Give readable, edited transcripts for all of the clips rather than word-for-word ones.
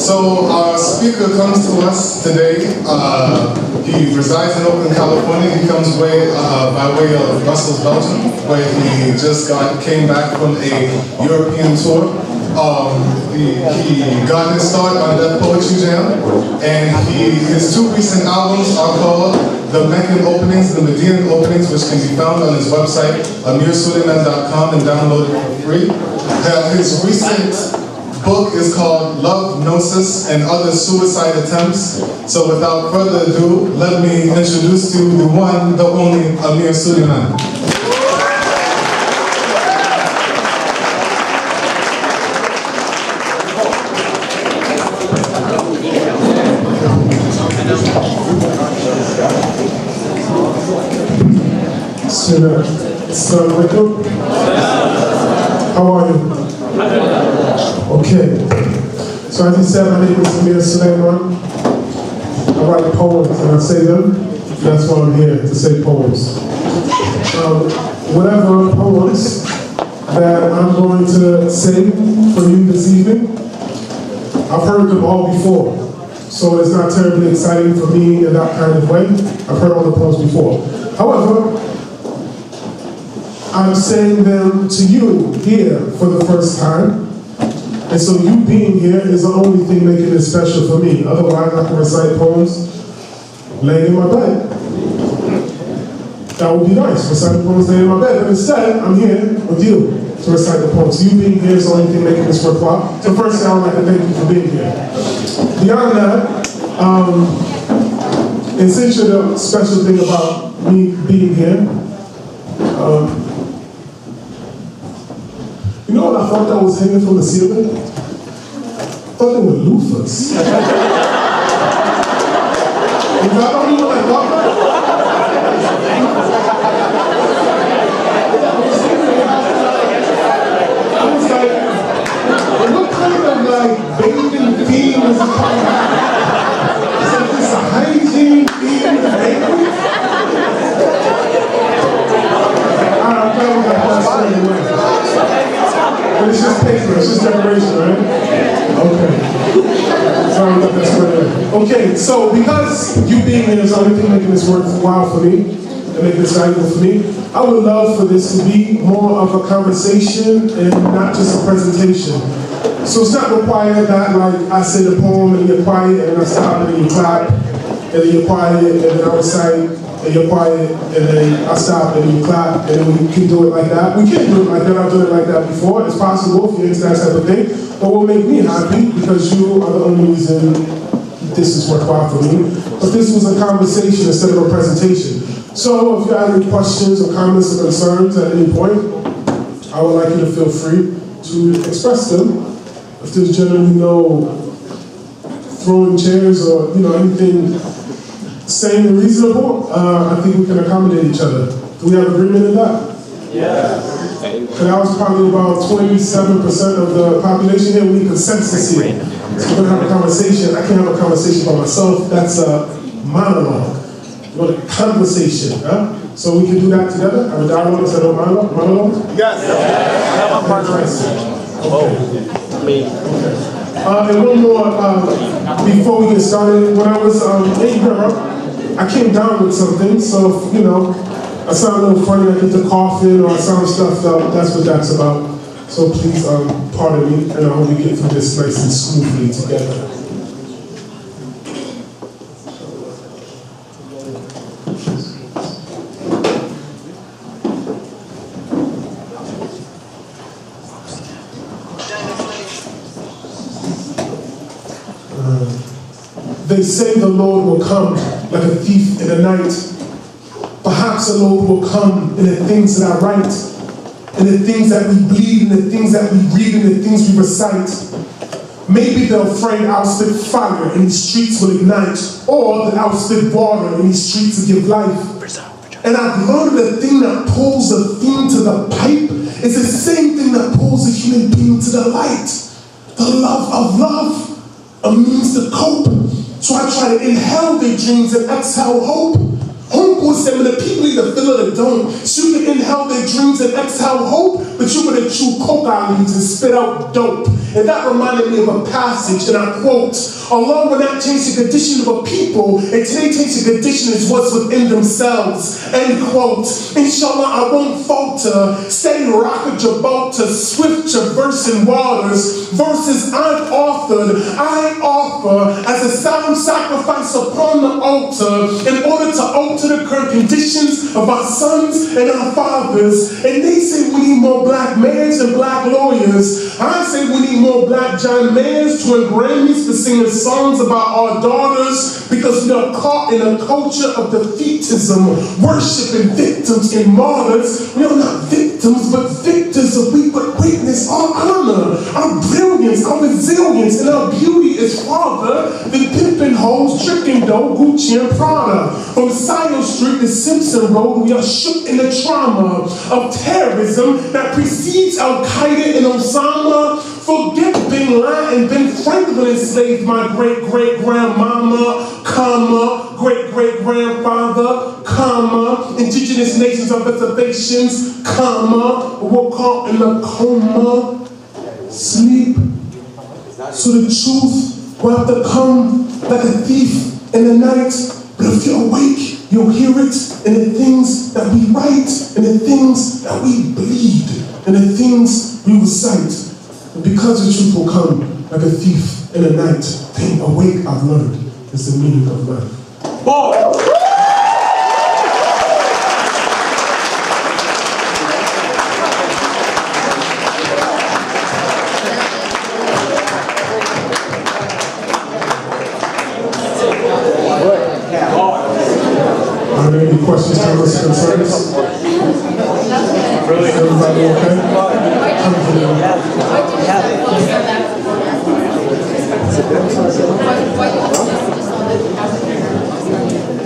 So our speaker comes to us today. He resides in Oakland, California. He comes by way of Brussels, Belgium, where he just came back from a European tour. He got his start on Deaf Poetry Jam, and his two recent albums are called The Meccan Openings and The Median Openings, which can be found on his website, AmirSulaiman.com, and downloaded for free. His recent book is called Love, Gnosis, and Other Suicide Attempts. So without further ado, let me introduce to you the one, the only Amir Sulaiman. Assalamu alaikum. How are you? Okay. So as you said, my name is Amir Sulaiman. I write poems and I say them. That's why I'm here, to say poems. Whatever poems that I'm going to say for you this evening, I've heard them all before. So it's not terribly exciting for me in that kind of way. I've heard all the poems before. However, I'm saying them to you here for the first time. And so you being here is the only thing making it special for me. Otherwise, I can recite poems laying in my bed. That would be nice, recite poems laying in my bed. But instead, I'm here with you to recite the poems. So you being here is the only thing making this worthwhile. So first, I would like to thank you for being here. Beyond that, essentially the special thing about me being here, you know what I thought that was hanging from the ceiling? I thought they were loofahs. Is that only what I thought? I was like, what kind of like bathing theme is it called? Is this a hygiene theme? I'm glad we got that straight away. But it's just paper, it's just decoration, right? Okay. Sorry about that straight away. Okay, so because you being here is the only thing making this worthwhile for me, and making this valuable for me, I would love for this to be more of a conversation and not just a presentation. So it's not required that like I say the poem and you're quiet and I stop and then you clap and then you're quiet and then I recite and you're quiet and then I stop and you clap and then we can do it like that. We can do it like that. I've done it like that before. It's possible if you're into that type of thing. But what make me happy, because you are the only reason this is worthwhile for me, but this was a conversation instead of a presentation. So if you have any questions or comments or concerns at any point, I would like you to feel free to express them. If there's generally no throwing chairs or anything sane and reasonable, I think we can accommodate each other. Do we have agreement in that? Yes. And that was probably about 27% of the population here. We need consensus here. So we're going to have a conversation. I can't have a conversation by myself. That's a monologue. We want a conversation. Huh? So we can do that together? Have a dialogue instead of a monologue? Yes. Have a partner. Okay. And one more before we get started. When I was in Europe, I came down with something. So if, I sound a little funny, I get to coughing or I sound stuffed up, that's what that's about. So please pardon me, and I hope we get through this nice and smoothly together. They say the Lord will come like a thief in the night. Perhaps the Lord will come in the things that I write, in the things that we bleed, in the things that we read, in the things we recite. Maybe the afraid I'll spit fire and these streets will ignite, or that I'll spit water and these streets will give life. And I've learned the thing that pulls a thing to the pipe is the same thing that pulls a human being to the light. The love of love, a means to cope. So I try to inhale their dreams and exhale hope. Homeboy said, when the people either feel it or don't, you can inhale their dreams and exhale hope, but you would have chew coca leaves and spit out dope. And that reminded me of a passage, and I quote, Allah will not change the condition of a people, and today change the condition is what's within themselves. End quote. Inshallah, I won't falter. Steady rock of Gibraltar, swift traversing waters. Verses I've authored, I offer as a solemn sacrifice upon the altar in order to alter the current conditions of our sons and our fathers. And they say we need more black mayors and black lawyers. I say we need more black John Mayers to win Grammys for singing songs about our daughters, because we are caught in a culture of defeatism, worshiping victims and martyrs. We are not victims, but victors of we but witness our honor, our brilliance, our resilience, and our beauty is farther than pimping hoes, tricking dough, Gucci and Prada. From Scio Street to Simpson Road, we are shook in the trauma of terrorism that precedes Al-Qaeda and Osama. Forget Bin Laden, Ben Franklin enslaved my great-great-grandmama, comma, great-great-grandfather, comma, indigenous nations of reservations, comma, woke up in a coma, sleep. So the truth will have to come like a thief in the night. But if you're awake, you'll hear it in the things that we write, in the things that we bleed, in the things we recite. And because the truth will come like a thief in the night, being awake, I've learned, is the meaning of life. Ball! Are there any questions, comments, concerns? Everybody okay?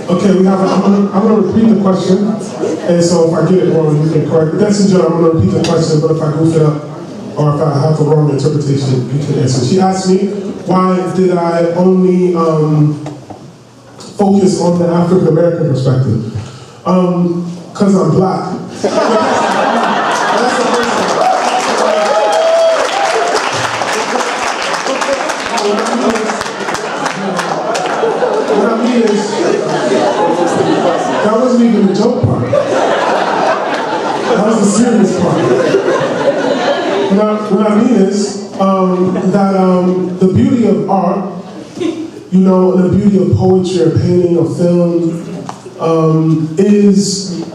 Okay, I'm going to repeat the question, and so if I get it wrong, you can correct it. That's in general, I'm going to repeat the question, but if I goof it up, or if I have the wrong interpretation, you can answer. She asked me, why did I only focus on the African American perspective? Because I'm black. That's the first thing. What I mean is, that wasn't even the joke part. That was the serious part. What I mean is that the beauty of art, you know, the beauty of poetry or painting or film is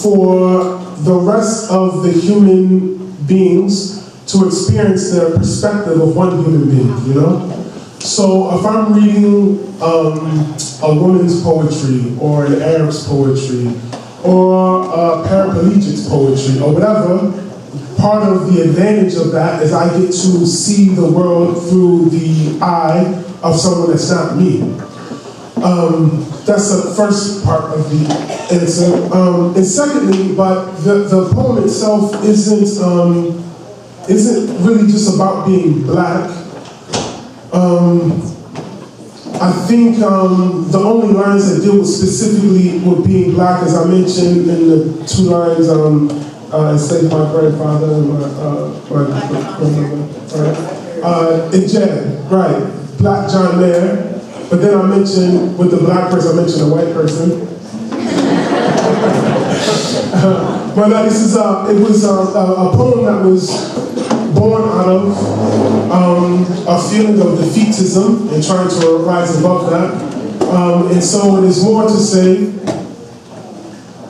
for the rest of the human beings to experience the perspective of one human being, you know? So if I'm reading a woman's poetry or an Arab's poetry or a paraplegic's poetry or whatever, part of the advantage of that is I get to see the world through the eye of someone that's not me. That's the first part of the answer. And secondly, but the poem itself isn't really just about being black. I think the only lines that deal specifically with being black, as I mentioned in the two lines, enslaved my grandfather and my grandmother, in jail, right, black John Mayer. But then I mentioned, with the black person, I mentioned a white person. But this is it was a poem that was born out of a feeling of defeatism and trying to rise above that. And so it is more to say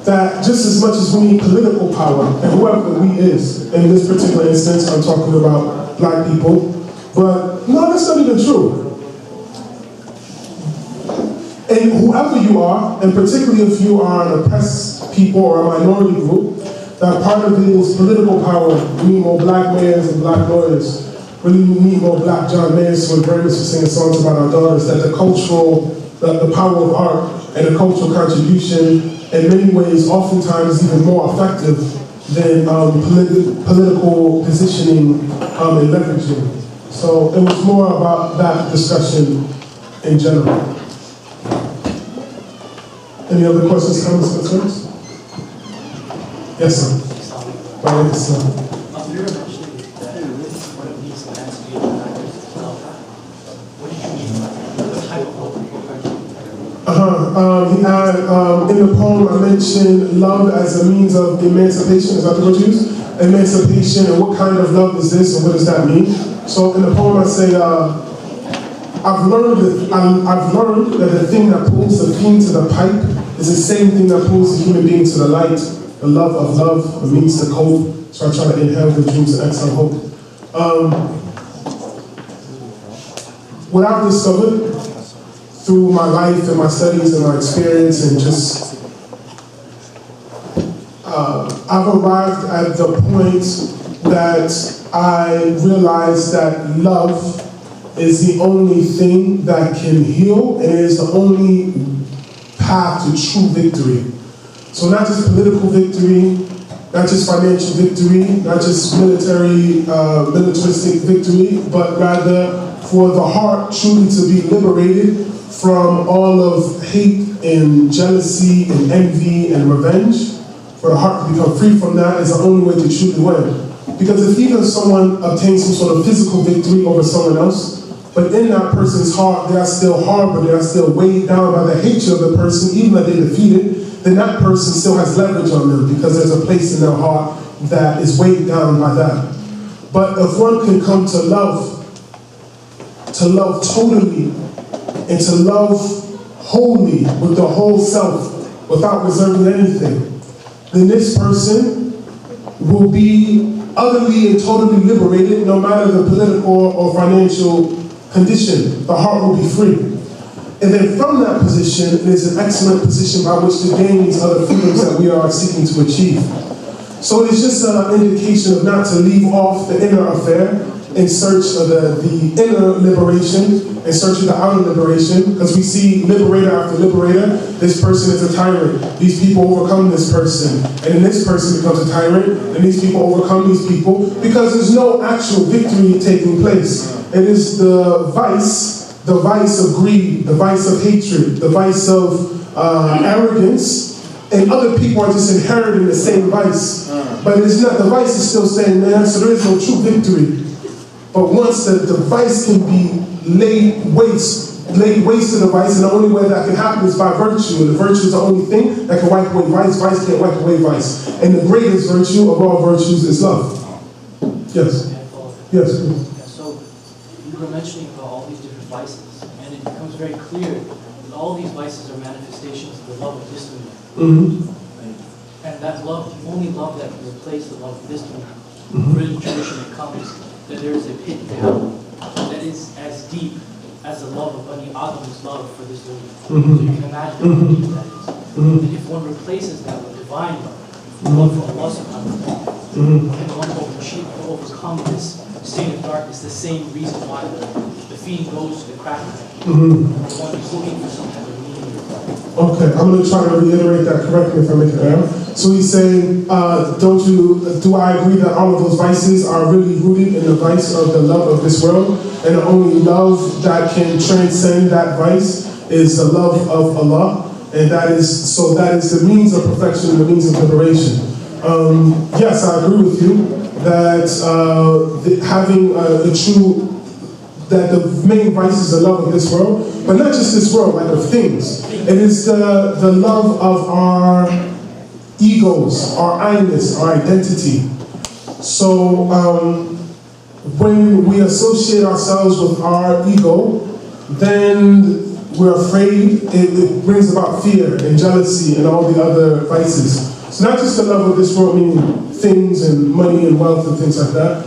that just as much as we need political power, and whoever we is, in this particular instance, I'm talking about black people, but no, that's not even true. And whoever you are, and particularly if you are an oppressed people or a minority group, that part of it is political power. We need more black mayors and black lawyers. We need more black John Mayers who are Grammys for singing songs about our daughters. That the power of art and the cultural contribution, in many ways, oftentimes even more effective than political positioning and leveraging. So it was more about that discussion in general. Any other questions, comments, concerns? Yes, sir. My name is Sulaiman. Amir mentioned that what it means to man to be a what did you mean by that? What type of hope? In the poem, I mentioned love as a means of emancipation. Is that the word you use? Emancipation, and what kind of love is this, and what does that mean? So in the poem, I say, I've learned that the thing that pulls the fiend to the pipe is the same thing that pulls the human being to the light. The love of love, a means to cope. So I try to inhale the dreams and exhale hope. What I've discovered through my life and my studies and my experience and just, I've arrived at the point that I realized that love is the only thing that can heal and is the only path to true victory. So not just political victory, not just financial victory, not just militaristic victory, but rather for the heart truly to be liberated from all of hate and jealousy and envy and revenge. For the heart to become free from that is the only way to truly win. Because if even someone obtains some sort of physical victory over someone else, but in that person's heart they are still harbored, they are still weighed down by the hatred of the person, even though they defeated, then that person still has leverage on them because there's a place in their heart that is weighed down by that. But if one can come to love totally, and to love wholly with the whole self without reserving anything, then this person will be utterly and totally liberated no matter the political or financial condition. The heart will be free. And then from that position, it is an excellent position by which to gain these other freedoms that we are seeking to achieve. So it is just an indication of not to leave off the inner affair in search of the inner liberation, in search of the outer liberation, because we see liberator after liberator. This person is a tyrant. These people overcome this person. And then this person becomes a tyrant, and these people overcome these people, because there's no actual victory taking place. It is the vice of greed, the vice of hatred, the vice of arrogance, and other people are just inheriting the same vice. But it's not, the vice is still staying there, so there is no true victory. But once the vice can be laid waste to the vice, and the only way that can happen is by virtue, and the virtue is the only thing that can wipe away vice. Vice can't wipe away vice. And the greatest virtue of all virtues is love. Yes. Yes, please. So you were mentioning about all these different vices, and it becomes very clear that all these vices are manifestations of the love of destiny. And that love, the only love that can replace the love of destiny, in tradition it comes that there is a pit down that is as deep as the love of Bani Adam's love for this dunya. So you can imagine how deep that is. And if one replaces that with divine love for Allah subhanahu wa ta'ala, and one will overcome this state of darkness, the same reason why the fiend goes to the crack. One is looking for some type of meaning. Okay, I'm going to try to reiterate that correctly if I make it out. So he's saying, do I agree that all of those vices are really rooted in the vice of the love of this world? And the only love that can transcend that vice is the love of Allah. And that is the means of perfection and the means of liberation. Yes, I agree with you that having that the main vice is the love of this world, but not just this world, like of things. It is the love of our egos, our I-ness, our identity. So when we associate ourselves with our ego, then we're afraid. It brings about fear and jealousy and all the other vices. So not just the love of this world, meaning things and money and wealth and things like that,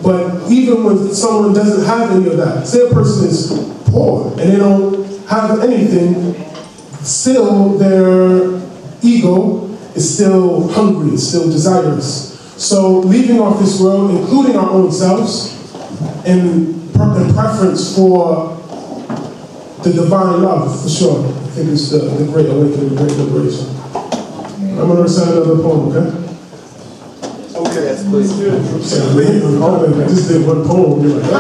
but even when someone doesn't have any of that, say a person is poor and they don't have anything, still their ego is still hungry, it's still desirous. So leaving off this world, including our own selves, in preference for the divine love, for sure. I think it's the great awakening, the great liberation. I'm going to recite another poem, okay? Okay, yes, please. I just did one poem. You're like,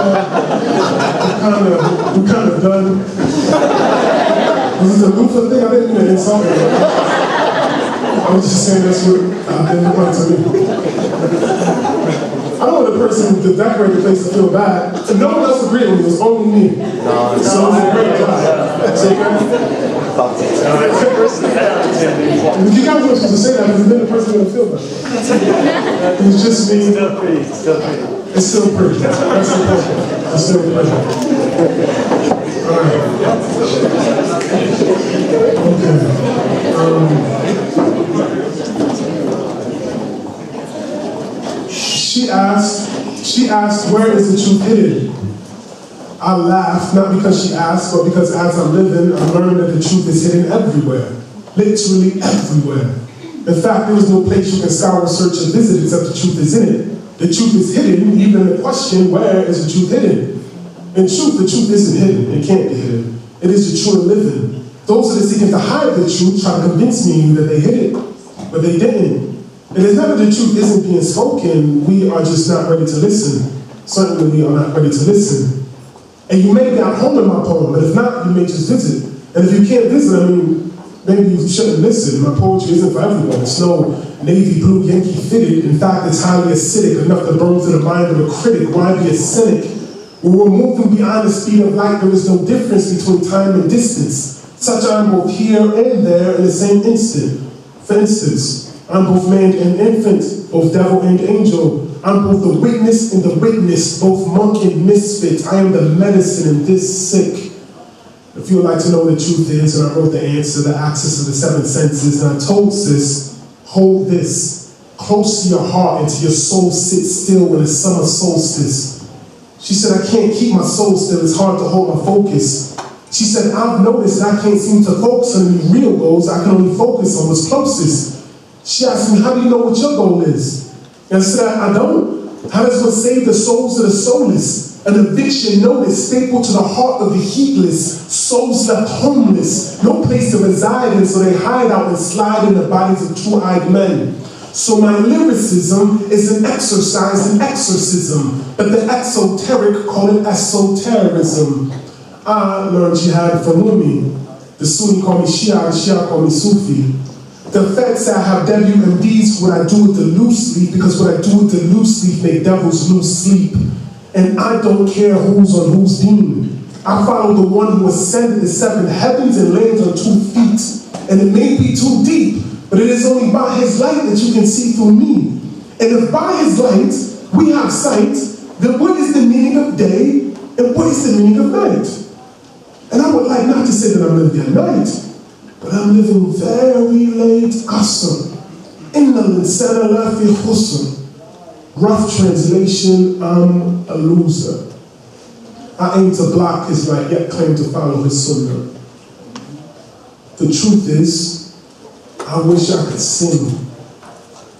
we're kind of done. Was it the Luther thing? I didn't mean to insult you. I was just saying that's what didn't apply to me. I don't want the person to decorate the place to feel bad. And no one else agreed with me, it was only me. No, so it was a great job. So, if you guys were supposed to say that, because then the person going to feel bad. It was just me. It's still pretty. That's important. It's still pretty. All right. Okay. She asked, where is the truth hidden? I laughed, not because she asked, but because as I'm living, I learned that the truth is hidden everywhere. Literally everywhere. In fact, there is no place you can scour, search, or visit except the truth is in it. The truth is hidden, even in the question, where is the truth hidden? In truth, the truth isn't hidden. It can't be hidden. It is the true and living. Those that are seeking to hide the truth try to convince me that they hid it, but they didn't. It is not that the truth isn't being spoken, we are just not ready to listen. Certainly we are not ready to listen. And you may be at home in my poem, but if not, you may just visit. And if you can't visit, I mean, maybe you shouldn't listen. My poetry isn't for everyone. It's no navy blue Yankee fitted. In fact, it's highly acidic, enough to burn to the mind of a critic. Why be a cynic? When we're moving beyond the speed of light, there is no difference between time and distance. Such I am both here and there in the same instant. For instance, I'm both man and infant, both devil and angel. I'm both the witness and the witness, both monk and misfit. I am the medicine in this sick. If you would like to know what the truth is, and I wrote the answer, the axis of the seven senses, and I told sis, hold this close to your heart and to your soul sit still when it's summer solstice. She said, I can't keep my soul still, it's hard to hold my focus. She said, I've noticed that I can't seem to focus on any real goals, I can only focus on what's closest. She asked me, how do you know what your goal is? And I said, I don't. How does one save the souls of the soulless? An eviction notice stapled to the heart of the heedless, souls left homeless, no place to reside in, so they hide out and slide in the bodies of two-eyed men. So my lyricism is an exercise in exorcism, but the exoteric call it esotericism. I learned jihad from Rumi. The Sunni call me Shia, the Shia call me Sufi. The Fed say I have WMDs for what I do with the loose leaf, because what I do with the loose leaf make devils lose sleep. And I don't care who's on whose beam. I follow the one who ascended the seven heavens and lands on 2 feet. And it may be too deep, but it is only by his light that you can see through me. And if by his light we have sight, then what is the meaning of day and what is the meaning of night? And I would like not to say that I'm living at night, but I'm living very late asr. Inna l'insana lafi khusr. Rough translation, I'm a loser. I aim to block his light, yet claim to follow his sunnah. The truth is, I wish I could sing,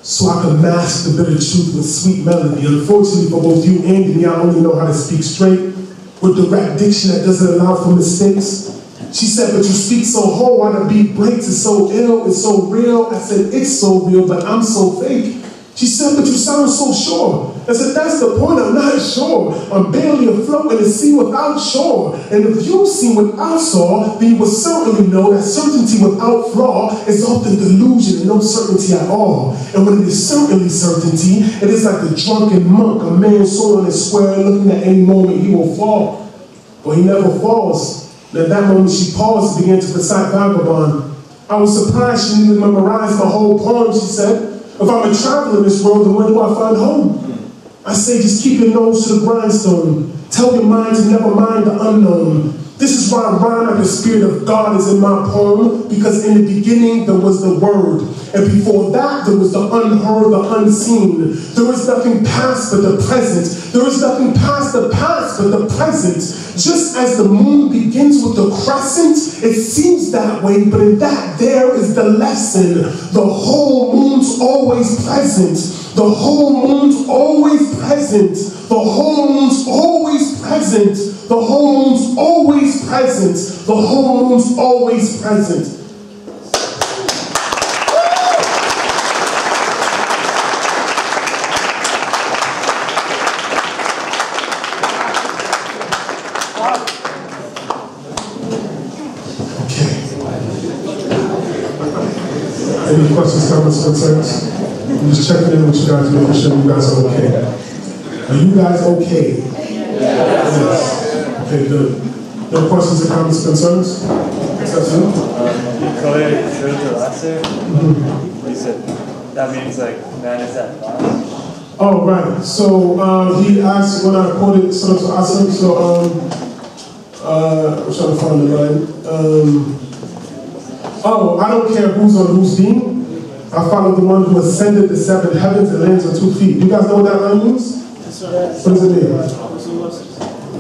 so I could mask the bitter truth with sweet melody. Unfortunately for both you and me, I only know how to speak straight, with direct diction that doesn't allow for mistakes. She said, but you speak so whole, why the beat breaks, it's so ill, it's so real. I said, it's so real, but I'm so fake. She said, but you sound so sure. I said, that's the point, I'm not sure. I'm barely afloat in the sea without shore. And if you've seen what I saw, then you will certainly know that certainty without flaw is often delusion and no certainty at all. And when it is certainly certainty, it is like a drunken monk, a man soul on his square, looking at any moment he will fall. But he never falls. And at that moment she paused and began to recite Vagabond. I was surprised she didn't memorize my whole poem, she said. If I'm a traveler in this world, then where do I find home? I say just keep your nose to the grindstone. Tell your mind to never mind the unknown. This is why I rhyme like the Spirit of God is in my poem, because in the beginning there was the Word. And before that there was the unheard, the unseen. There is nothing past but the present. There is nothing past the past but the present. Just as the moon begins with the crescent, it seems that way, but in that there is the lesson. The whole moon's always present. The whole moon's always present. The whole moon's always present. The whole moon's always present. The whole moon's always present. Any questions, comments, concerns? I'm just checking in with you guys, making sure you guys are okay. Are you guys okay? Yes. Okay, good. No questions or comments, concerns? Poetic he said that means like man is at last. Oh, right. So he asked when I quoted Surah Al-Asr, so I'm trying to find the line. Oh, I don't care who's on whose team. I follow the one who ascended the 7 heavens and lands on 2 feet. You guys know what that line means? What does it mean?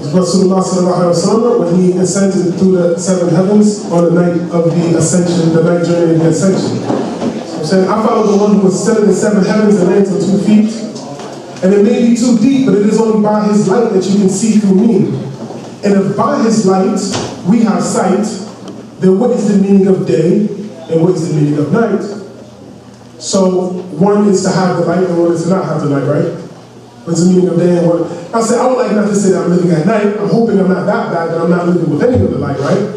Rasulullah sallallahu alaihi wasallam, when he ascended through the 7 heavens on the night of the ascension, the night journey of the ascension. So I'm saying, I follow the one who ascended the 7 heavens and lands on 2 feet. And it may be too deep, but it is only by his light that you can see through me. And if by his light we have sight, then what is the meaning of day and what is the meaning of night? So one is to have the light and one is to not have the light, right? What's the meaning of day and what? I said, I would like not to say that I'm living at night. I'm hoping I'm not that bad, that I'm not living with any of the light, right?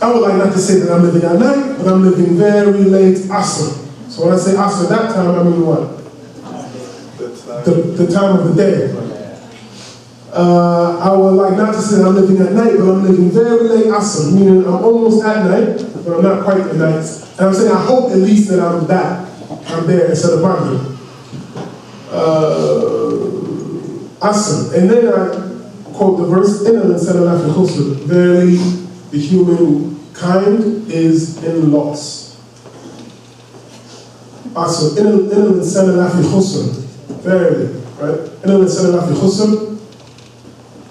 I would like not to say that I'm living at night, but I'm living very late Asr. So when I say Asr that time, I mean what? The time of the day. I would like not to say that I'm living at night, but I'm living very late Asr, meaning I'm almost at night, but I'm not quite at night. And I'm saying I hope at least that I'm there instead of Maghrib. Asr. And then I quote the verse, verily the humankind is in loss. Asr. Verily, right?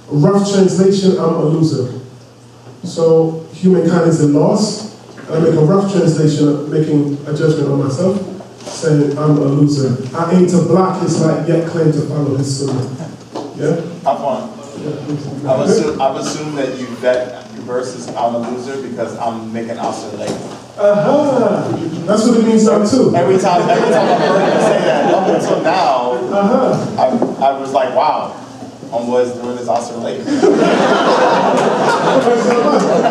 Rough translation, I'm a loser. So humankind is in loss. I make a rough translation of making a judgment on myself, saying I'm a loser. I aim to block his light, yet claim to follow his sunnah. Yeah? I've assumed that that verse is I'm a loser because I'm making Asr late. That's what it means now too. Every time I've heard you say that, up until now, I was like, wow, homeboy's doing this Asr late.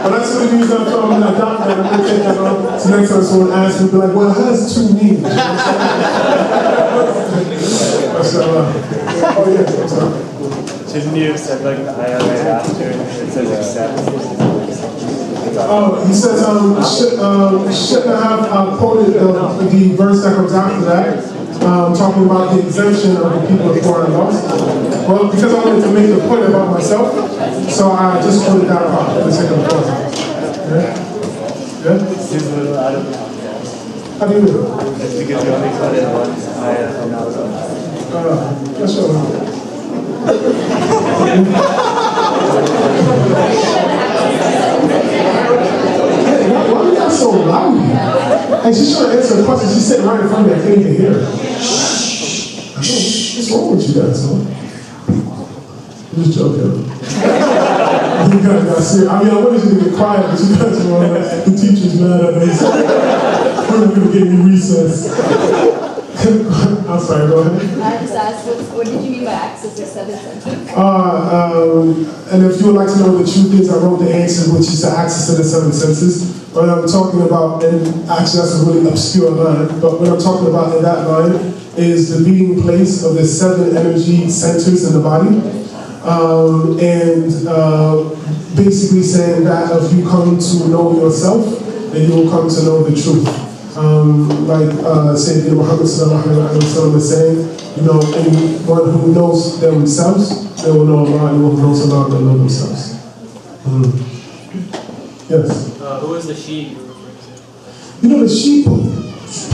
But that's what it means now too. I'm going to adopt that. I'm going to take that on. So next time someone asks me, be like, well, how does 2 mean? Oh, yes, I'm sorry. Shouldn't you have said like the ayah right after it says accept? Oh, he says, shouldn't I have quoted the verse that comes after that, talking about the exemption of the people of poor and lost? Well, because I wanted to make a point about myself, so I just quoted that part for the sake of the point. Yeah? Yeah? Seems a little out of context. How do you do? It's because you only quoted one ayah from outside. That's all right. Why are you guys so loud? Hey, she's trying to answer a question. She's sitting right in front of me. I can't even hear her. What's wrong with you guys, huh? I'm just joking. You guys got serious. I mean, I wanted you to get quiet, but you guys were all like, the teacher's mad at us. We're not going to get any recess. I'm sorry, go ahead. I just asked, what did you mean by access to 7 senses? And if you would like to know what the truth is, I wrote the answer, which is the access to the 7 senses. What I'm talking about, and actually that's a really obscure line, but what I'm talking about in that line is the meeting place of the 7 energy centers in the body. Basically saying that if you come to know yourself, then you will come to know the truth. Sayyidina Muhammad sallallahu alaihi wasallam is saying, anyone who knows themselves, they will know Allah, and anyone who knows Allah, they will know themselves. Yes? Who is the she you're referring to? The she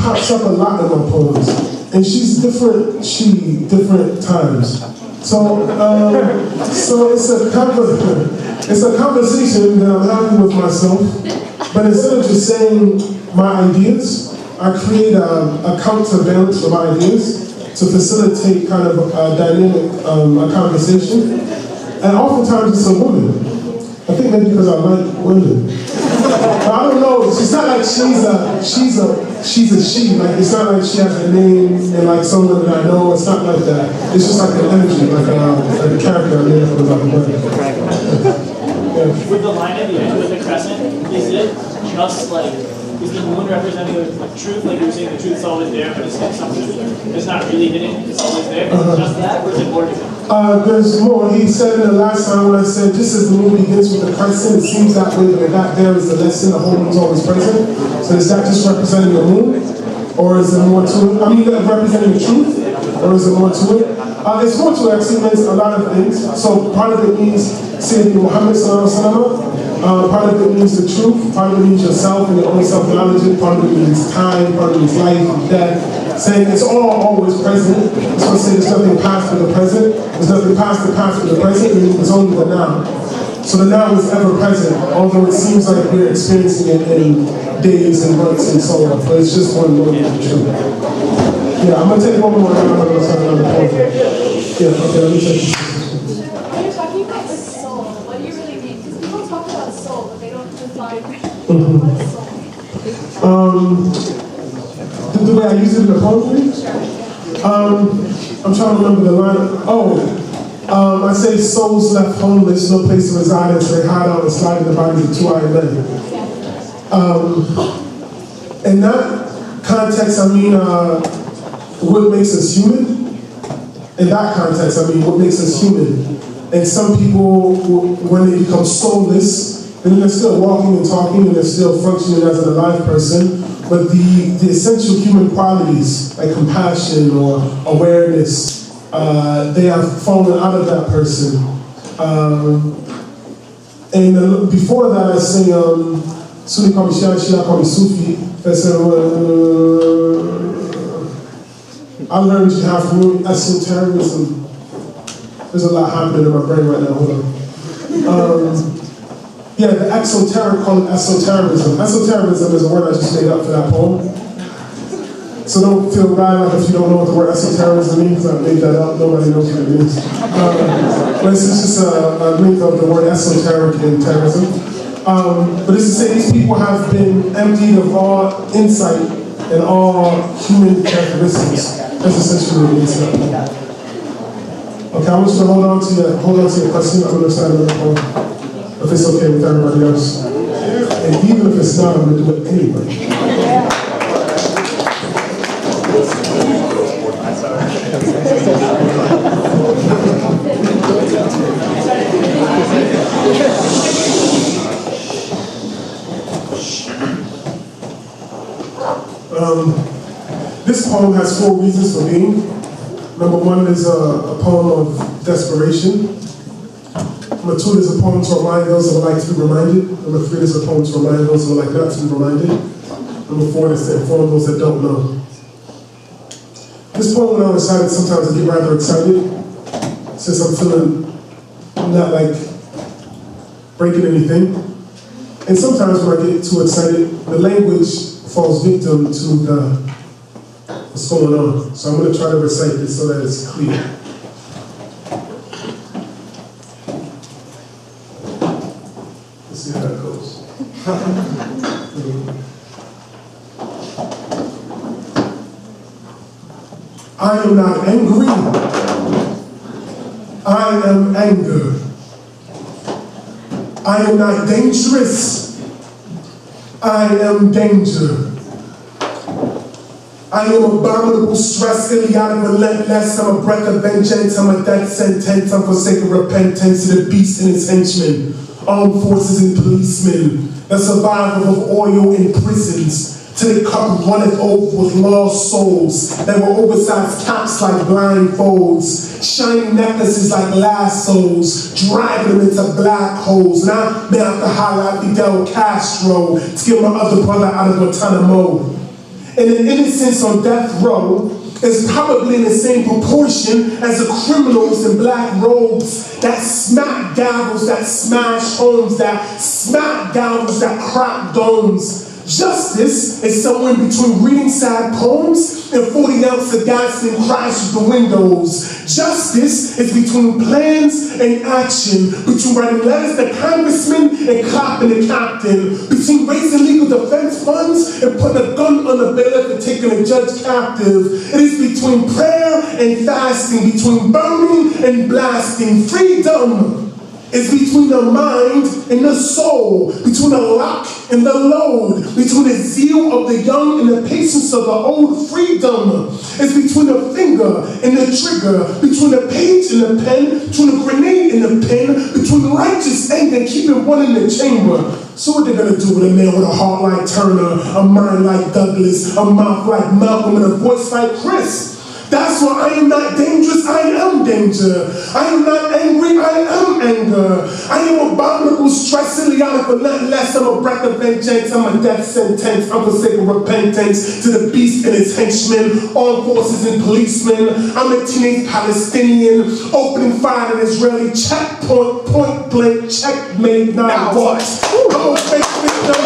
pops up a lot in my poems, and she's different times. So it's a conversation that I'm having with myself, but instead of just saying my ideas, I create a counterbalance for my ideas to facilitate kind of a dynamic conversation. And oftentimes it's a woman. I think maybe because I like women. But I don't know, it's not like she's a she. Like it's not like she has a name and like someone that I know. It's not like that. It's just like an energy, like a character I made up about the women. With the line at the end with the crescent, is it just like, is the moon representing like truth? Like you were saying, the truth's always there, but it's something it's not really hidden, it's always there. Is it just that, or is it more different? There's more. He said in the last time when I said, just as the moon begins with the crescent, it seems that way, but that there is the lesson, the whole moon's always present. So is that just representing the moon? Or is there more to it? I mean, representing the truth? Or is there more to it? It's more to it. Actually, it means a lot of things. So part of it means Sayyidina Muhammad sallallahu alaihi wasallam. Part of it means the truth. Part of it means yourself and your own self-knowledge. Part of it means time. Part of it means life and death. Saying it's all always present. So I say there's nothing past for the present. There's nothing past the past for the present. It's only the now. So the now is ever present, although it seems like we're experiencing it in days and months and so on. But it's just one moment of truth. Yeah, I'm gonna take one more. I'm gonna start another point. Yeah, okay, let me take this. When you're talking about the soul, what do you really mean? Because people talk about soul, but they don't define what is soul. The way I use it in the poetry? I'm trying to remember the line. I say souls left homeless, no place to reside, as they hide out and slide in the bodies of two-eyed men. In that context, I mean, what makes us human? In that context, I mean, what makes us human? And some people, when they become soulless, then they're still walking and talking and they're still functioning as an alive person. But the essential human qualities, like compassion or awareness, they have fallen out of that person. And before that, I sing Sunni call me Shia, Shia call me Sufi. That's I learned you have from esotericism. There's a lot happening in my brain right now. Hold on. Yeah, the exoteric call it esotericism. Esotericism is a word I just made up for that poem. So don't feel bad like if you don't know what the word esotericism means, because I made that up, nobody knows what it means. But it's just a link of the word esoteric and terrorism. But it's to say these people have been emptied of all insight and all human characteristics. That's essentially what it means. Okay, I want you to hold on to your question. I'm going to start another poem. If it's okay with everybody else. And even if it's not, I'm going to do it anyway. This poem has 4 reasons for being. Number 1 is a poem of desperation. Number 2 is a poem to remind those that would like to be reminded. Number 3 is a poem to remind those who would like not to be reminded. Number 4 is to inform those that don't know. This poem, when I'm excited, sometimes I get rather excited, since I'm feeling not like breaking anything. And sometimes when I get too excited, the language falls victim to what's going on. So I'm going to try to recite this so that it's clear. Let's see how that goes. I am not angry. I am anger. I am not dangerous. I am danger. I am abominable stress, idiotic, relentless. I'm a breath of vengeance. I'm a death sentence. I'm forsaken repentance to the beast and his henchmen, armed forces and policemen, the survival of oil in prisons, till the cup runneth over with lost souls that were oversized caps like blindfolds, shining necklaces like lassos, dragging them into black holes. And I may have to highlight Fidel Castro to get my other brother out of Guantanamo. And an innocence on death row is probably in the same proportion as the criminals in black robes that smack gavels, that smash homes, that smack gavels, that crack domes. Justice is somewhere between reading sad poems and 40-ounce of gas and crash through the windows. Justice is between plans and action, between writing letters to congressmen and clapping the captain, between raising legal defense funds and putting a gun on the bailiff and taking a judge captive. It is between prayer and fasting, between burning and blasting. Freedom It's between the mind and the soul, between the lock and the load, between the zeal of the young and the patience of the old. Freedom is between the finger and the trigger, between the page and the pen, between the grenade and the pen, between righteous anger and keeping one in the chamber. So what they gonna do with a man with a heart like Turner, a mind like Douglas, a mouth like Malcolm, and a voice like Chris? That's why I am not dangerous, I am danger. I am not angry, I am anger. I am abominable, stress, idiotic, but not less. I'm a breath of vengeance, I'm a death sentence. I'm forsaking repentance to the beast and his henchmen, armed forces and policemen. I'm a teenage Palestinian, opening fire at an Israeli checkpoint, point blank, checkmate, now what? I'm a fake victim,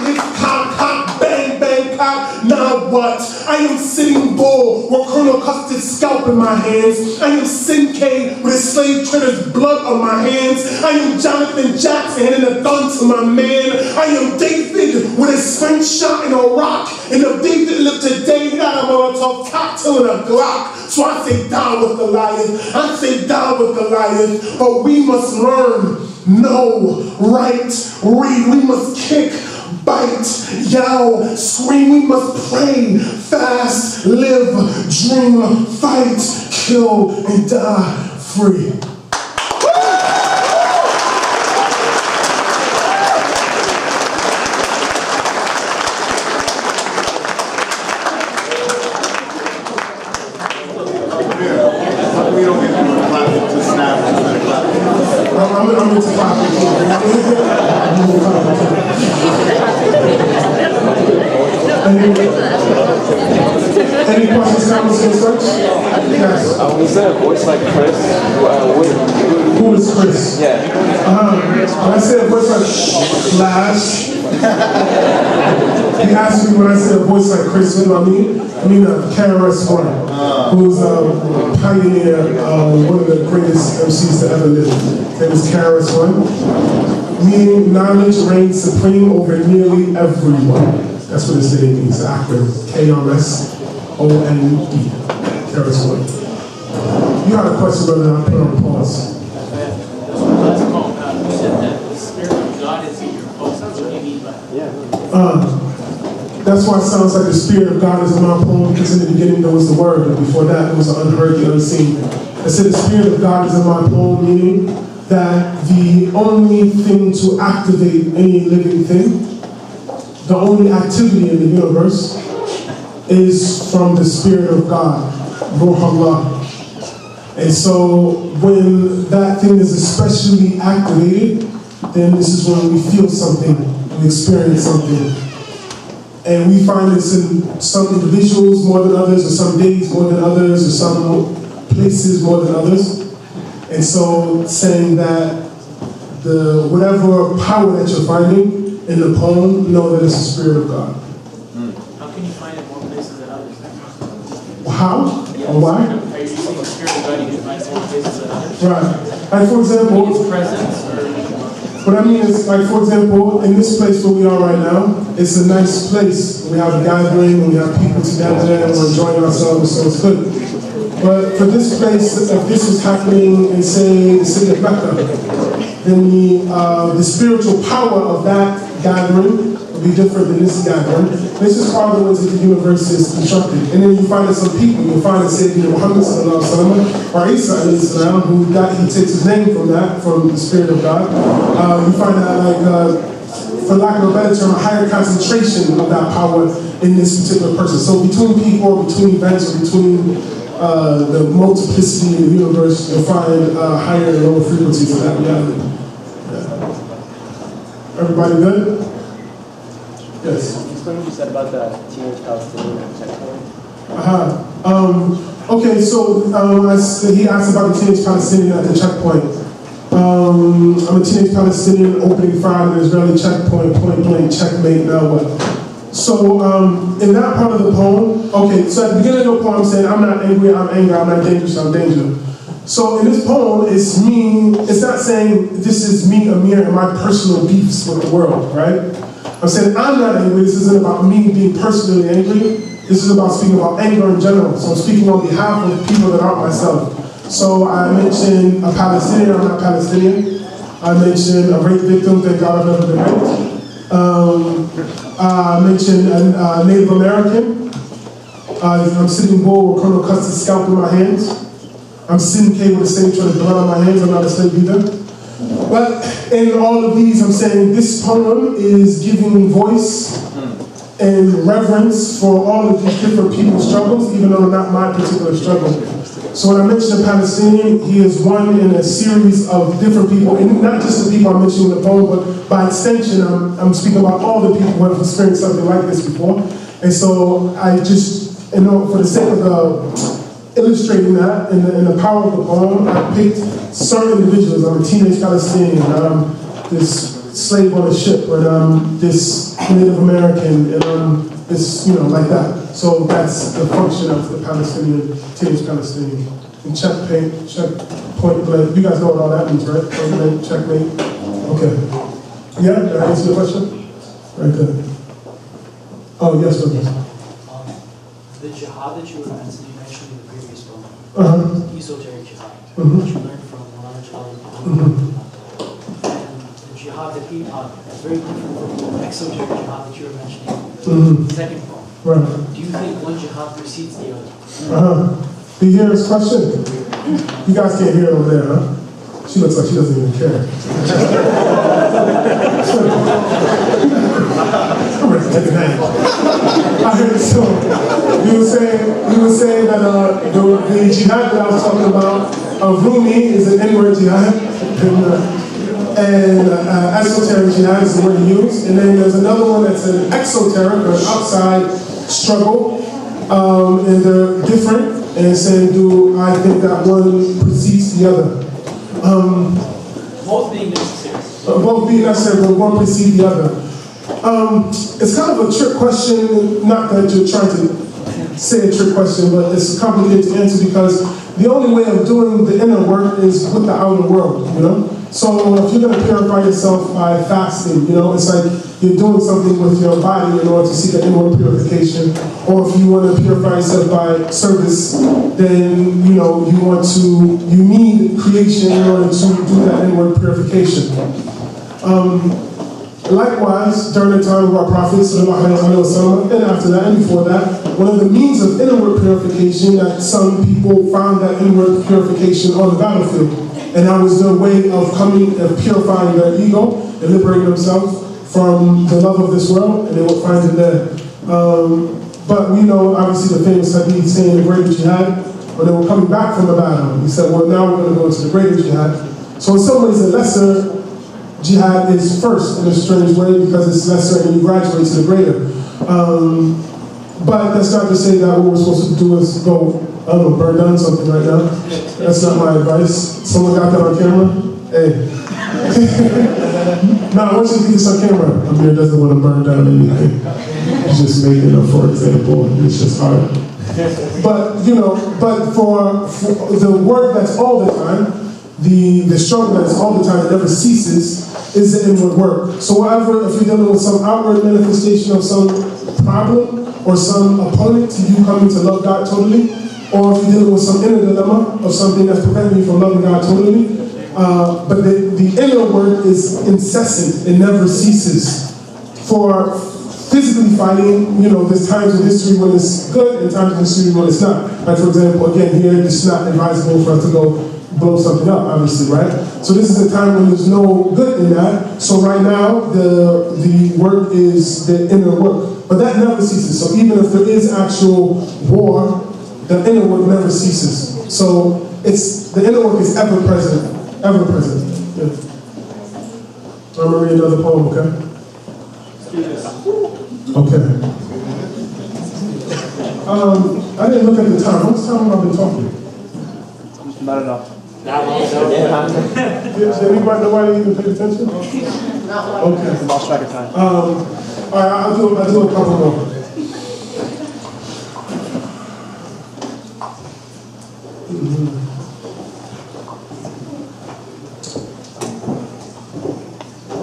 his cock, bang, bang, cock, now what? I am Sitting Bull with Colonel Custard's scalp in my hands. I am Sinclair with his slave trader's blood on my hands. I am Jonathan Jackson handing a gun to my man. I am David with his French shot in a rock. And if David lived today, he got a Molotov cocktail and a Glock. So I say down with Goliath. I say down with Goliath. But we must learn, know, write, read. We must kick, bite, yell, scream. We must pray, fast, live, dream, fight, kill, and die free. We don't get to snap. I'm into clapping. Any questions, comments, concerns? Yes. Was there a voice like Chris? Who is Chris? Yeah. When I say a voice like Flash, he asked me when I said a voice like Chris, what do I mean? I mean KRS-One, who's a pioneer, one of the greatest MCs to ever live. His name is KRS-One. Meaning knowledge reigns supreme over nearly everyone. That's what his name means, the acronym KRS-ONE, KRS-One. You had a question, brother, I'll put it on pause. You said that the Spirit of God is in your poem. What do you mean by that? That's why it sounds like the Spirit of God is in my poem, because in the beginning there was the Word, and before that it was the unheard, the unseen. I said the Spirit of God is in my poem, meaning that the only thing to activate any living thing, the only activity in the universe, is from the Spirit of God, Ruh Allah. And so when that thing is especially activated, then this is when we feel something, we experience something. And we find this in some individuals more than others, or some days more than others, or some places more than others. And so saying that the whatever power that you're finding in the poem, know that it's the Spirit of God. How can you find it more places than others? How? Yeah, Or why? Are you using the Spirit of God, you can find it more places than others? Right. Like for example, Its presence, or what I mean is, like for example, in this place where we are right now, it's a nice place. We have a gathering, we have people together, and we're enjoying ourselves, so it's good. But for this place, if this was happening in, say, the city of Mecca, then the spiritual power of that gathering will be different than this gathering. This is part of the ways that the universe is constructed. And then you find that some people, you'll find that Sayyidina Muhammad sallallahu alaihi wasallam, or Isa alayhi salam, he takes his name from that, from the Spirit of God. You find that, like, for lack of a better term, a higher concentration of that power in this particular person. So between people, between events, or between the multiplicity in the universe, you'll find higher and lower frequencies of that reality. Yeah. Everybody good? Yes. Explain what you said about the teenage Palestinian checkpoint. Okay, so he asked about the teenage Palestinian at the checkpoint. I'm a teenage Palestinian opening fire at an Israeli checkpoint, point blank, checkmate, now what? So in that part of the poem, okay, so at the beginning of the poem I'm saying, I'm not angry, I'm angry, I'm not dangerous, I'm danger. So in this poem, it's me, it's not saying this is me, Amir, and my personal beefs with the world, right? I'm saying I'm not angry, this isn't about me being personally angry, this is about speaking about anger in general. So I'm speaking on behalf of the people that aren't myself. So I mentioned a Palestinian, I'm not Palestinian. I mentioned a rape victim, thank God I've never been raped. I mentioned a Native American. I'm sitting bull with Colonel Custer's scalp in my hands. I'm sitting K with a slave trying to blood on my hands. I'm not a slave either. But in all of these, I'm saying this poem is giving voice and reverence for all of these different people's struggles, even though not my particular struggle. So when I mention a Palestinian, he is one in a series of different people, and not just the people I mentioned in the poem, but by extension, I'm speaking about all the people who have experienced something like this before. And so I just, for the sake of illustrating that and the power of the poem, I picked certain individuals. I'm a teenage Palestinian, I'm this slave on a ship, and I'm this Native American, and I'm this, like that. So that's the function of the Palestinian, teenage Palestinian. And checkmate, point blank. You guys know what all that means, right? Point blank, checkmate. Okay. Yeah, did I answer your question? Right there. Oh, yes, sir. The jihad that you were mentioning in the previous poem, esoteric jihad, that you learned from Sulaiman. And the jihad that he taught is very different from the exoteric jihad that you were mentioning in the second poem. Right. Do you think one jihad precedes the other? Do you hear his question? You guys can't hear it over there, huh? She looks like she doesn't even care. I'm ready to take a nap. I heard it so. You were saying that the jihad that I was talking about, Rumi is an N-word jihad, and esoteric jihad is the word he used. And then there's another one that's an exoteric, or an outside struggle, and they're different. And saying, do I think that one precedes the other? Both being necessary. Both being necessary, but one precedes the other. It's kind of a trick question, not that you're trying to say a trick question, but it's complicated to answer because the only way of doing the inner work is with the outer world, So if you're going to purify yourself by fasting, it's like you're doing something with your body in order to seek an inward purification. Or if you want to purify yourself by service, then you need creation in order to do that inward purification. Likewise, during the time of our Prophet, and after that and before that, one of the means of inward purification that some people found that inward purification on the battlefield. And that was their way of purifying their ego and liberating themselves from the love of this world, and they would find it there. But we know, obviously, the famous hadith saying the greater jihad, when they were coming back from the battle, he said, well, now we're going to go into the greater jihad. So in some ways, the lesser jihad is first in a strange way because it's lesser and you graduate to the greater. But that's not to say that what we're supposed to do is go, I don't know, burn down something right now. That's not my advice. Someone got that on camera? Hey. Now, I want you to get this on camera. Amir doesn't want to burn down anything. He's just making it, for example, it's just hard. But, but for the work that's all the time, the struggle that's all the time, that never ceases, is the inward work. So whatever, if you're dealing with some outward manifestation of some problem, or some opponent to you coming to love God totally, or if you're dealing with some inner dilemma of something that's preventing you from loving God totally, but the inner work is incessant, it never ceases. For physically fighting, there's times in history when it's good and times in history when it's not. Like for example, again here, it's not advisable for us to go blow something up, obviously, right? So this is a time when there's no good in that. So right now, the work is the inner work. But that never ceases. So even if there is actual war, the inner work never ceases. So the inner work is ever present. Ever present. Yeah. I'm going to read another poem, okay? Okay. I didn't look at the time. How much time have I been talking? Not enough. Did nobody even pay attention? Okay. Lost track of time. All right, I'll do a couple more.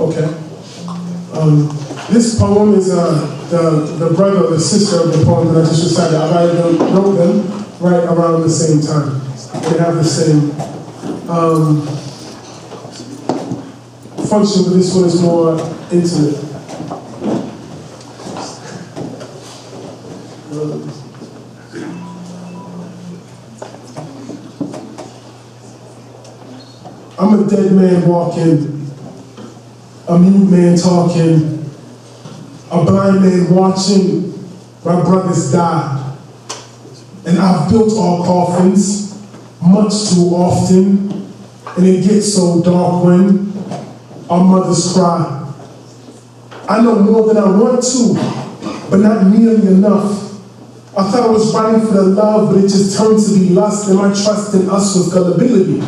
Okay. This poem is the brother or the sister of the poem that I just recited. I wrote them right around the same time. they have the same function, but this one is more intimate. I'm a dead man walking, a mute man talking, a blind man watching my brothers die. And I've built our coffins much too often, and it gets so dark when our mothers cry. I know more than I want to, but not nearly enough. I thought I was writing for the love, but it just turned to be lust, and my trust in us was gullibility.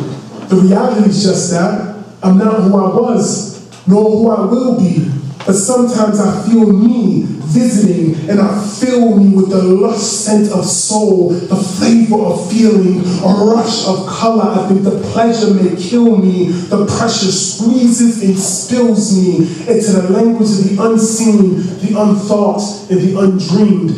The reality is just that I'm not who I was, nor who I will be. But sometimes I feel me visiting, and I fill me with the lush scent of soul, the flavor of feeling, a rush of color. I think the pleasure may kill me. The pressure squeezes and spills me into the language of the unseen, the unthought, and the undreamed.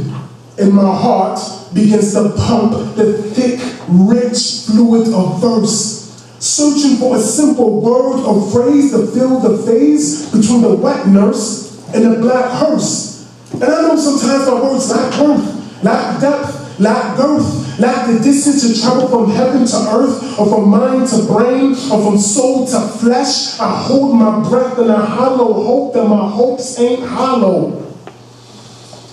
And my heart begins to pump the thick, rich fluid of verse, searching for a simple word or phrase to fill the phase between the wet nurse and the black hearse. And I know sometimes my words lack girth, lack depth, lack girth, lack the distance to travel from heaven to earth, or from mind to brain, or from soul to flesh. I hold my breath and I hollow hope that my hopes ain't hollow.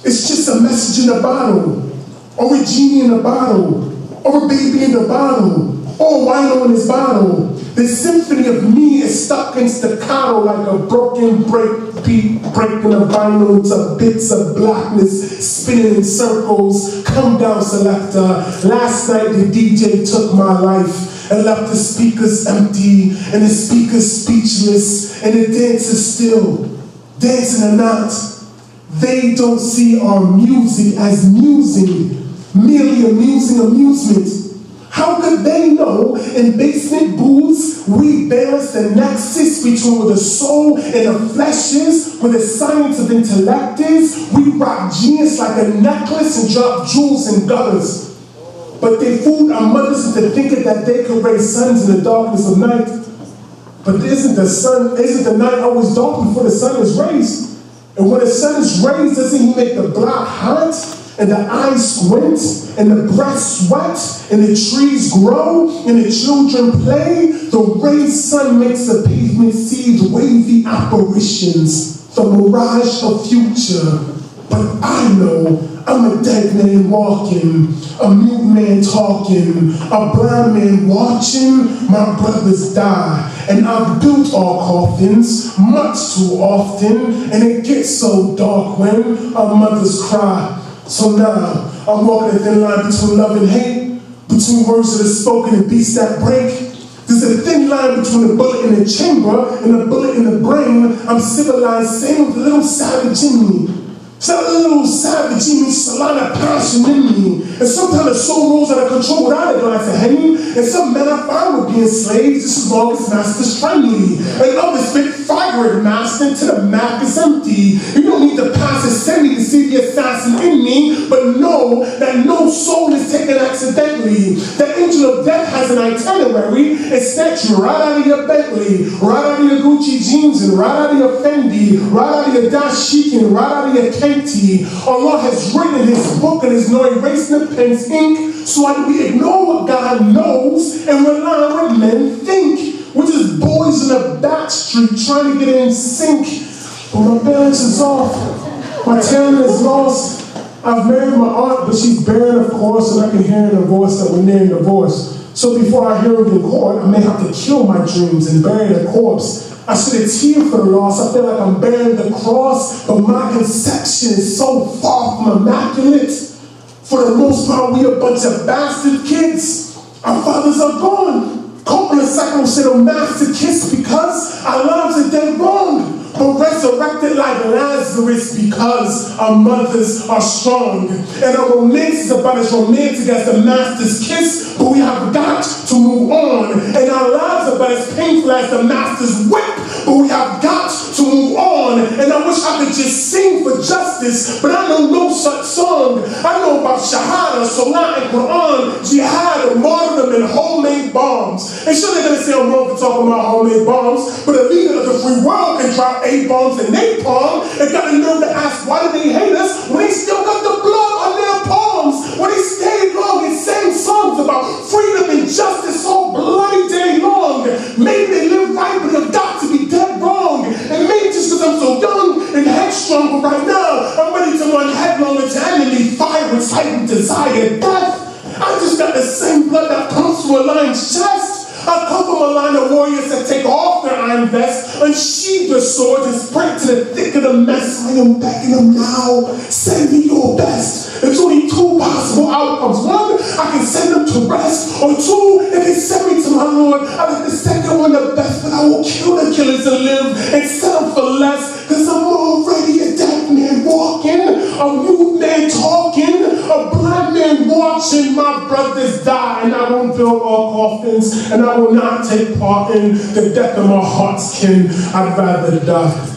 It's just a message in a bottle, or a genie in a bottle, or a baby in the bottle, or wino in his bottle. The symphony of me is stuck in staccato like a broken breakbeat, breaking a vinyl into bits of blackness, spinning in circles. Come down, selector. Last night the DJ took my life and left the speakers empty and the speakers speechless and the dancers still dancing or not. They don't see our music as musing, merely amusing amusement. How could they know in basement booths we balance the nexus between where the soul and the flesh is, where the science of intellect is? We rock genius like a necklace and drop jewels in gutters. But they fooled our mothers into thinking that they could raise sons in the darkness of night. But isn't the night always dark before the sun is raised? And when the sun is raised, doesn't he make the block hot? And the eyes squint, and the breath sweat, and the trees grow, and the children play. The raised sun makes the pavement see the wavy apparitions, the mirage of future. But I know I'm a dead man walking, a mute man talking, a blind man watching my brothers die. And I've built our coffins much too often, and it gets so dark when our mothers cry. So now, I'm walking a thin line between love and hate, between words that are spoken and beats that break. There's a thin line between a bullet in the chamber and a bullet in the brain. I'm civilized, same with a little savage in me. It's not a little savage in me, it's a lot of passion in me. And sometimes the soul rolls out of control without a glass of Henny. And some men are fine with being slaves just as long as master's friendly. And others spit fire at master until the map is empty. You don't need to pass a semi to see the assassin in me, but know that no soul is taken accidentally. The angel of death has an itinerary and snatch you right out of your Bentley, right out of your Gucci jeans, and right out of your Fendi, right out of your dashiki, and right out of your Allah has written his book and is no erasing the pen's ink. So why do we ignore what God knows and rely on what men think? We're just boys in a back street trying to get in sync. But my balance is off. My talent is lost. I've married my aunt, but she's barren, of course, and I can hear in her voice that we're nearing divorce. So before I hear it in court, I may have to kill my dreams and bury the corpse. I should have teared for the loss. I feel like I'm bearing the cross, but my conception is so far from immaculate. For the most part, we a bunch of bastard kids. Our fathers are gone. Copeland cycle said a master kiss because our lives are dead wrong. But resurrected like Lazarus because our mothers are strong. And our romance is about as romantic as the master's kiss, but we have got to move on. And our lives are about as painful as the master's whip, but we have got to move on. And I wish I could just sing for justice, but I know no such song. I know about Shahada, Salah, and Quran, Jihad, martyrdom, and whole bombs. And sure, they're gonna say I'm wrong for talking about homemade bombs, but a leader of the free world can drop A-bombs and napalm and got the nerve to ask why do they hate us when they still got the blood on their palms. When they stayed long and sang songs about freedom and justice all bloody day long. Maybe they live right, but they've got to be dead wrong. And maybe just because I'm so young and headstrong, but right now I'm ready to run headlong into enemy fire with heightened desire, death. I just got the same blood that comes from a lion's chest. I come from a line of warriors that take off their iron vests, unsheathe their swords, and sprint to the thick of the mess. I am begging them now, send me your best. There's only two possible outcomes. One, I can send them to rest, or two, they can send me to my Lord. I like the second one the best, but I will kill the killers and live and settle for less, because I'm already a dead man walking, a mute man talking, a blind man watching my brothers die, and I won't build all coffins, and I will not take part in the death of my heart's kin. I'd rather die.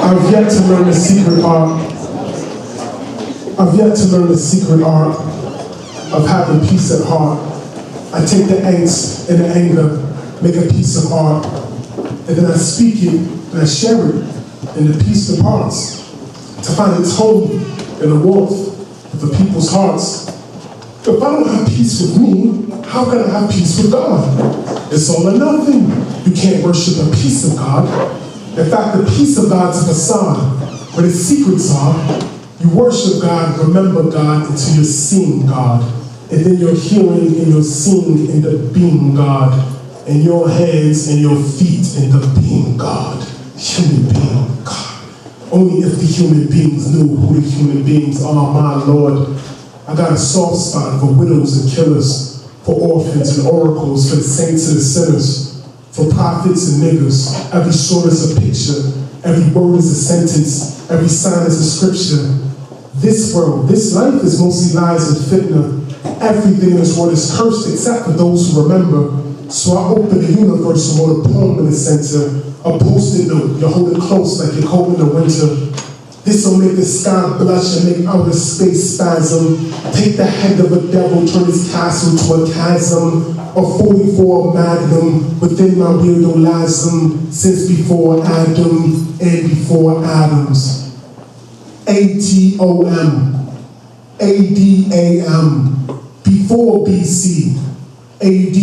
I've yet to learn the secret art. I've yet to learn the secret art of having peace at heart. I take the angst and the anger, make a piece of art, and then I speak it and I share it, and the peace departs to find its home in the warmth of the people's hearts. If I don't have peace with me, how can I have peace with God? It's all or nothing. You can't worship the peace of God. In fact, the peace of God's a facade, where the secrets are. You worship God, remember God, until you're seeing God. And then you're hearing and you're seeing in the being God. And your hands and your feet in the being God. Human being God. Only if the human beings knew who the human beings are, my Lord. I got a soft spot for widows and killers, for orphans and oracles, for the saints and the sinners. For prophets and niggers, every sword is a picture, every word is a sentence, every sign is a scripture. This world, this life is mostly lies and fitna. Everything in this world is cursed except for those who remember. So I open the universe and wrote a poem in the center, a post-it note, you hold it close like your coat in the winter. This'll make the sky blush and make outer space spasm. Take the head of a devil, turn his castle to a chasm. A 44 magnum within my weirdolasm since before Adam and before Adams. ATOM, ADAM, before BC, AD,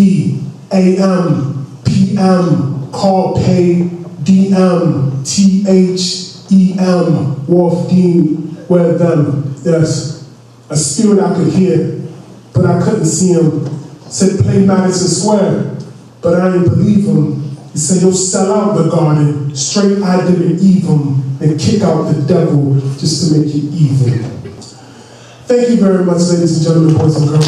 AM, PM, call pay, DM, THEM, Wolf Dean, where them, yes, a spirit I could hear, but I couldn't see him. Said play Madison Square, but I didn't believe him. He said you'll sell out the garden, straight Adam and Eve and kick out the devil just to make it even. Thank you very much, ladies and gentlemen, boys and girls.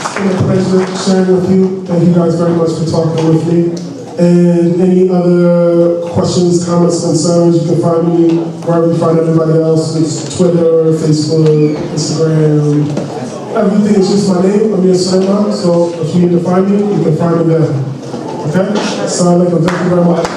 It's been a pleasure sharing with you. Thank you guys very much for talking with me. And any other questions, comments, concerns, you can find me wherever you find everybody else. It's Twitter, Facebook, Instagram. Everything is just my name, Amir Sulaiman. So if you need to find me, you can find me there. Okay? So thank you very much.